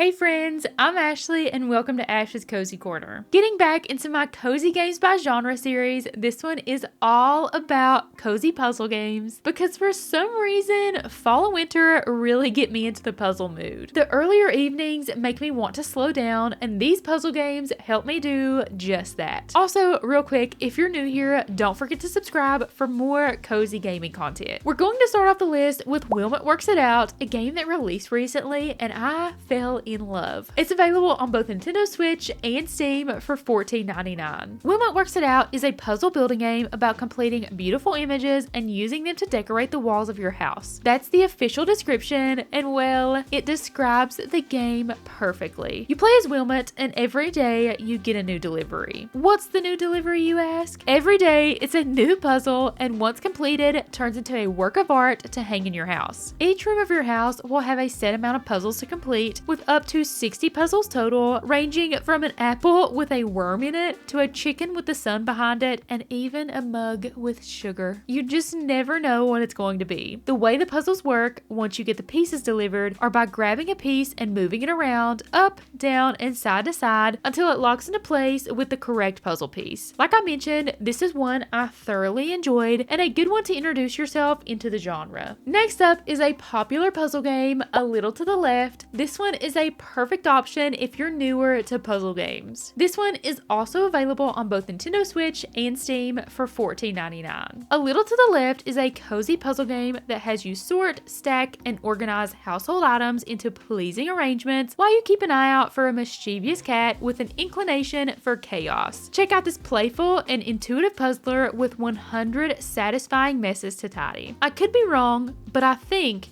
Hey friends, I'm Ashley and welcome to Ash's Cozy Corner. Getting back into my Cozy Games by Genre series, this one is all about cozy puzzle games because for some reason, fall and winter really get me into the puzzle mood. The earlier evenings make me want to slow down and these puzzle games help me do just that. Also, real quick, if you're new here, don't forget to subscribe for more cozy gaming content. We're going to start off the list with Wilmot Works It Out, a game that released recently and I fell in love. It's available on both Nintendo Switch and Steam for $14.99. Wilmot Works It Out is a puzzle building game about completing beautiful images and using them to decorate the walls of your house. That's the official description, and well, it describes the game perfectly. You play as Wilmot, and every day you get a new delivery. What's the new delivery, you ask? Every day it's a new puzzle, and once completed, turns into a work of art to hang in your house. Each room of your house will have a set amount of puzzles to complete, with up to 60 puzzles total, ranging from an apple with a worm in it to a chicken with the sun behind it and even a mug with sugar. You just never know what it's going to be. The way the puzzles work once you get the pieces delivered are by grabbing a piece and moving it around, up, down, and side to side until it locks into place with the correct puzzle piece. Like I mentioned, this is one I thoroughly enjoyed and a good one to introduce yourself into the genre. Next up is a popular puzzle game, A Little to the Left. This one is a perfect option if you're newer to puzzle games. This one is also available on both Nintendo Switch and Steam for $14.99. A Little to the Left is a cozy puzzle game that has you sort, stack, and organize household items into pleasing arrangements while you keep an eye out for a mischievous cat with an inclination for chaos. Check out this playful and intuitive puzzler with 100 satisfying messes to tidy. I could be wrong, but I think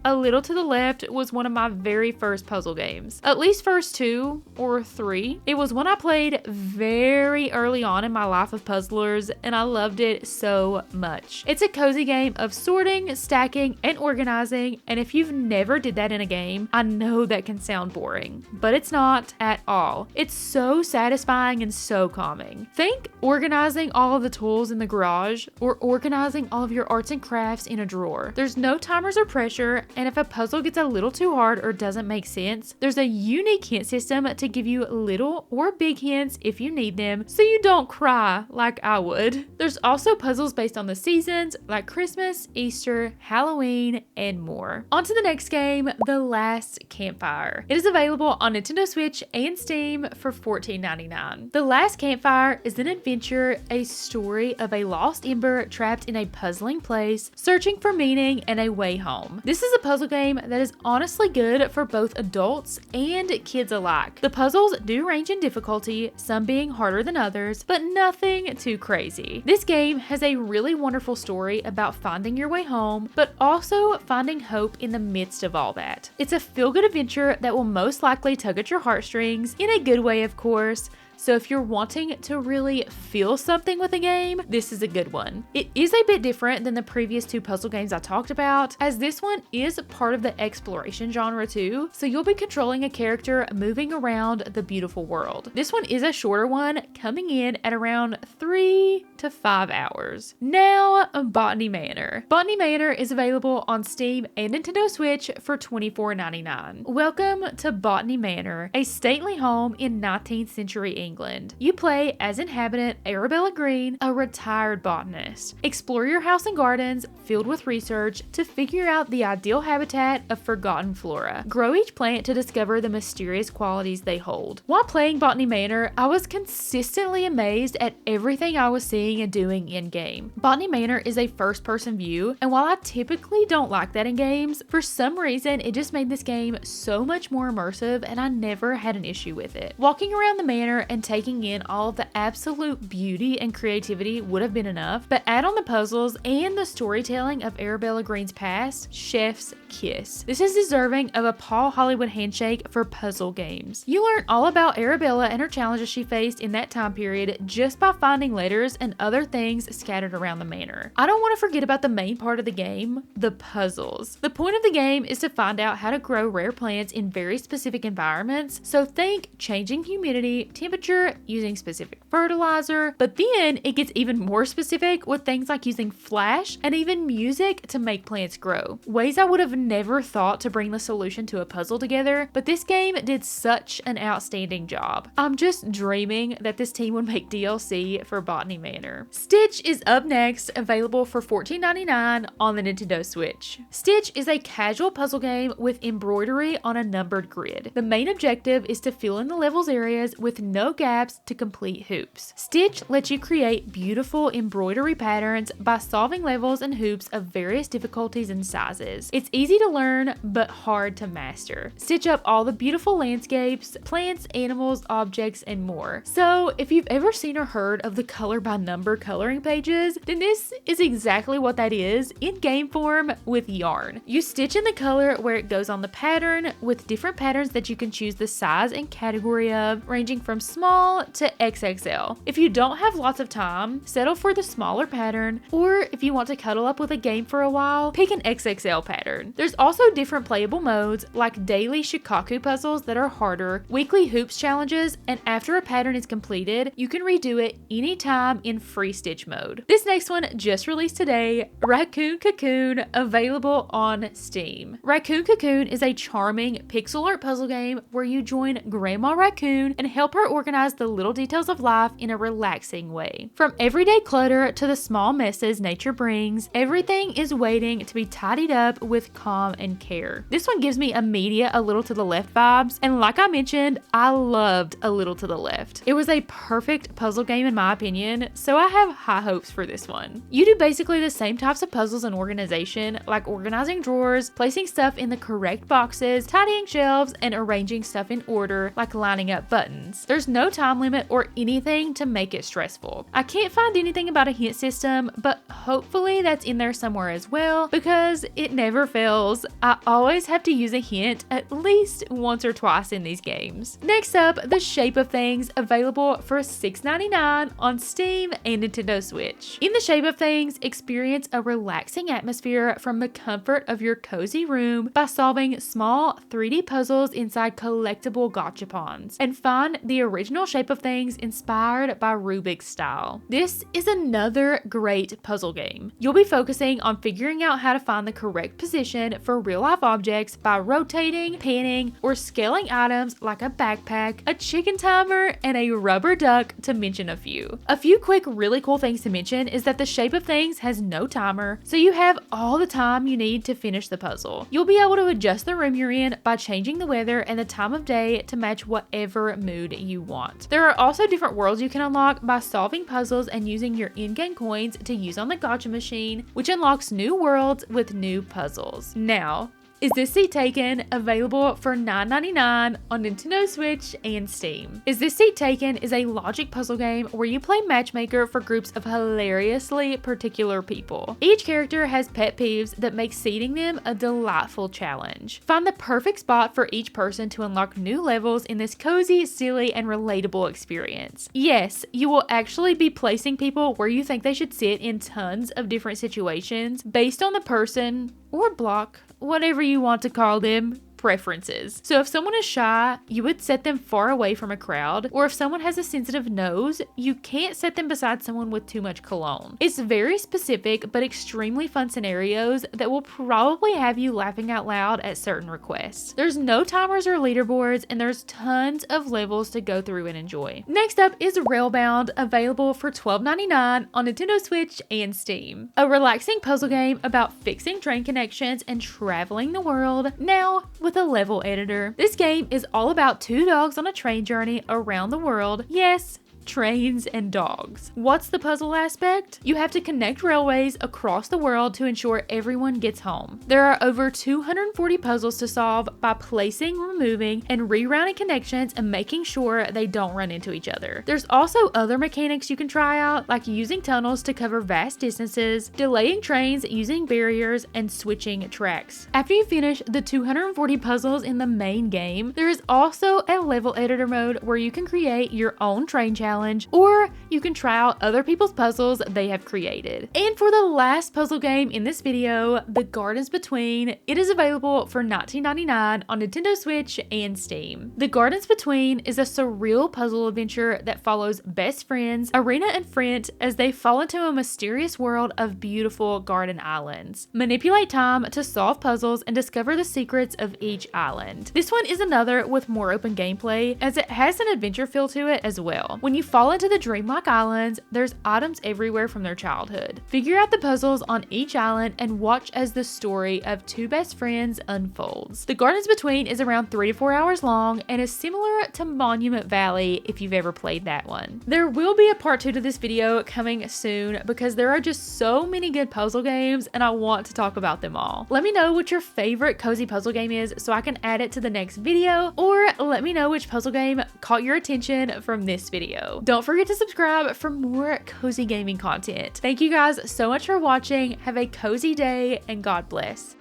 A Little to the Left was one of my very first puzzle games. At least first 2 or 3. It was one I played very early on in my life of puzzlers and I loved it so much. It's a cozy game of sorting, stacking, and organizing, and if you've never did that in a game, I know that can sound boring, but it's not at all. It's so satisfying and so calming. Think organizing all of the tools in the garage or organizing all of your arts and crafts in a drawer. There's no timers or pressure, and if a puzzle gets a little too hard or doesn't make sense, there's a unique hint system to give you little or big hints if you need them, so you don't cry like I would. There's also puzzles based on the seasons like Christmas, Easter, Halloween, and more. On to the next game, The Last Campfire. It is available on Nintendo Switch and Steam for $14.99. The Last Campfire is an adventure, a story of a lost ember trapped in a puzzling place, searching for meaning and a way home. This is a puzzle game that is honestly good for both adults and kids alike. The puzzles do range in difficulty, some being harder than others, but nothing too crazy. This game has a really wonderful story about finding your way home, but also finding hope in the midst of all that. It's a feel-good adventure that will most likely tug at your heartstrings, in a good way of course. So if you're wanting to really feel something with a game, this is a good one. It is a bit different than the previous 2 puzzle games I talked about, as this one is part of the exploration genre too, so you'll be controlling a character moving around the beautiful world. This one is a shorter one, coming in at around 3 to 5 hours. Now, Botany Manor. Botany Manor is available on Steam and Nintendo Switch for $24.99. Welcome to Botany Manor, a stately home in 19th century England. You play as inhabitant Arabella Green, a retired botanist. Explore your house and gardens filled with research to figure out the ideal habitat of forgotten flora. Grow each plant to discover the mysterious qualities they hold. While playing Botany Manor, I was consistently amazed at everything I was seeing and doing in-game. Botany Manor is a first-person view, and while I typically don't like that in games, for some reason it just made this game so much more immersive and I never had an issue with it. Walking around the manor and taking in all of the absolute beauty and creativity would have been enough, but add on the puzzles and the storytelling of Arabella Green's past, chef's kiss. This is deserving of a Paul Hollywood handshake for puzzle games. You learn all about Arabella and her challenges she faced in that time period just by finding letters and other things scattered around the manor. I don't want to forget about the main part of the game, the puzzles. The point of the game is to find out how to grow rare plants in very specific environments, so think changing humidity, temperature, temperature, using specific fertilizer, but then it gets even more specific with things like using flash and even music to make plants grow. Ways I would have never thought to bring the solution to a puzzle together, but this game did such an outstanding job. I'm just dreaming that this team would make DLC for Botany Manor. Stitch is up next, available for $14.99 on the Nintendo Switch. Stitch is a casual puzzle game with embroidery on a numbered grid. The main objective is to fill in the level's areas with no gaps to complete hoops. Stitch lets you create beautiful embroidery patterns by solving levels and hoops of various difficulties and sizes. It's easy to learn, but hard to master. Stitch up all the beautiful landscapes, plants, animals, objects, and more. So if you've ever seen or heard of the color by number coloring pages, then this is exactly what that is in game form with yarn. You stitch in the color where it goes on the pattern with different patterns that you can choose the size and category of, ranging from small to XXL. If you don't have lots of time, settle for the smaller pattern, or if you want to cuddle up with a game for a while, pick an XXL pattern. There's also different playable modes like daily Shikaku puzzles that are harder, weekly hoops challenges, and after a pattern is completed, you can redo it anytime in free stitch mode. This next one just released today, Raccoon Cocoon, available on Steam. Raccoon Cocoon is a charming pixel art puzzle game where you join Grandma Raccoon and help her organize the little details of life in a relaxing way. From everyday clutter to the small messes nature brings, everything is waiting to be tidied up with calm and care. This one gives me immediate A Little to the Left vibes, and like I mentioned, I loved A Little to the Left. It was a perfect puzzle game in my opinion, so I have high hopes for this one. You do basically the same types of puzzles and organization, like organizing drawers, placing stuff in the correct boxes, tidying shelves, and arranging stuff in order, like lining up buttons. There's no time limit or anything to make it stressful. I can't find anything about a hint system, but hopefully that's in there somewhere as well, because it never fails. I always have to use a hint at least once or twice in these games. Next up, The Shape of Things, available for $6.99 on Steam and Nintendo Switch. In The Shape of Things, experience a relaxing atmosphere from the comfort of your cozy room by solving small 3D puzzles inside collectible gachapons, and find the original shape of things inspired by Rubik's style. This is another great puzzle game. You'll be focusing on figuring out how to find the correct position for real-life objects by rotating, panning, or scaling items like a backpack, a chicken timer, and a rubber duck, to mention a few. A few quick really cool things to mention is that The Shape of Things has no timer, so you have all the time you need to finish the puzzle. You'll be able to adjust the room you're in by changing the weather and the time of day to match whatever mood you want. There are also different worlds you can unlock by solving puzzles and using your in-game coins to use on the gacha machine, which unlocks new worlds with new puzzles. Now, Is This Seat Taken, available for $9.99 on Nintendo Switch and Steam. Is This Seat Taken is a logic puzzle game where you play matchmaker for groups of hilariously particular people. Each character has pet peeves that make seating them a delightful challenge. Find the perfect spot for each person to unlock new levels in this cozy, silly, and relatable experience. Yes, you will actually be placing people where you think they should sit in tons of different situations based on the person or block, whatever you want to call them, preferences. So if someone is shy, you would set them far away from a crowd, or if someone has a sensitive nose, you can't set them beside someone with too much cologne. It's very specific but extremely fun scenarios that will probably have you laughing out loud at certain requests. There's no timers or leaderboards, and there's tons of levels to go through and enjoy. Next up is Railbound, available for $12.99 on Nintendo Switch and Steam. A relaxing puzzle game about fixing train connections and traveling the world, now with a level editor. This game is all about two dogs on a train journey around the world. Yes, trains and dogs. What's the puzzle aspect? You have to connect railways across the world to ensure everyone gets home. There are over 240 puzzles to solve by placing, removing, and rerouting connections and making sure they don't run into each other. There's also other mechanics you can try out, like using tunnels to cover vast distances, delaying trains using barriers, and switching tracks. After you finish the 240 puzzles in the main game, there is also a level editor mode where you can create your own train challenge challenge, or you can try out other people's puzzles they have created. And for the last puzzle game in this video, The Gardens Between, it is available for $19.99 on Nintendo Switch and Steam. The Gardens Between is a surreal puzzle adventure that follows best friends, Arena and Frint, as they fall into a mysterious world of beautiful garden islands. Manipulate time to solve puzzles and discover the secrets of each island. This one is another with more open gameplay, as it has an adventure feel to it as well. When you fall into the dreamlike islands, there's items everywhere from their childhood. Figure out the puzzles on each island and watch as the story of two best friends unfolds. The Gardens Between is around 3 to 4 hours long and is similar to Monument Valley if you've ever played that one. There will be a part 2 to this video coming soon because there are just so many good puzzle games and I want to talk about them all. Let me know what your favorite cozy puzzle game is so I can add it to the next video, or let me know which puzzle game caught your attention from this video. Don't forget to subscribe for more cozy gaming content. Thank you guys so much for watching. Have a cozy day and God bless.